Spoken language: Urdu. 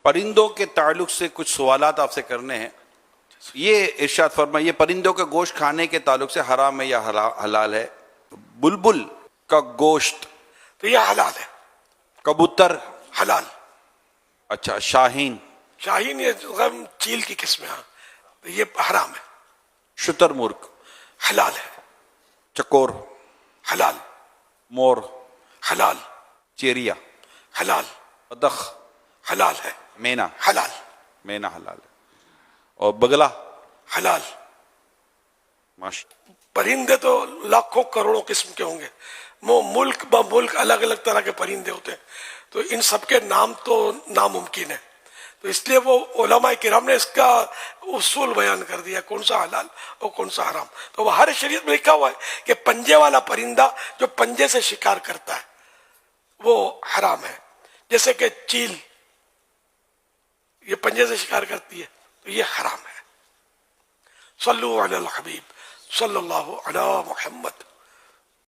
پرندوں کے تعلق سے کچھ سوالات آپ سے کرنے ہیں. یہ ارشاد فرمائے، یہ پرندوں کے گوشت کھانے کے تعلق سے حرام ہے یا حلال ہے؟ بلبل کا گوشت تو یہ حلال ہے. کبوتر حلال. اچھا شاہین شاہین یہ غم چیل کی قسم ہے، ہاں تو یہ حرام ہے. شتر مرغ حلال ہے. چکور حلال. مور حلال. چیریا حلال. ادخ حلال ہے. مینا حلال. مینا حلال ہے. اور بگلا حلال. ماشاء پرندے تو لاکھوں کروڑوں قسم کے ہوں گے، وہ ملک با ملک الگ الگ طرح کے پرندے ہوتے ہیں، تو ان سب کے نام تو ناممکن ہے. تو اس لیے وہ علماء کرام نے اس کا اصول بیان کر دیا کون سا حلال اور کون سا حرام. تو وہ ہر شریعت میں لکھا ہوا ہے کہ پنجے والا پرندہ جو پنجے سے شکار کرتا ہے وہ حرام ہے. جیسے کہ چیل یہ پنجے سے شکار کرتی ہے تو یہ حرام ہے. صلو علی الحبیب صلی اللہ علی محمد.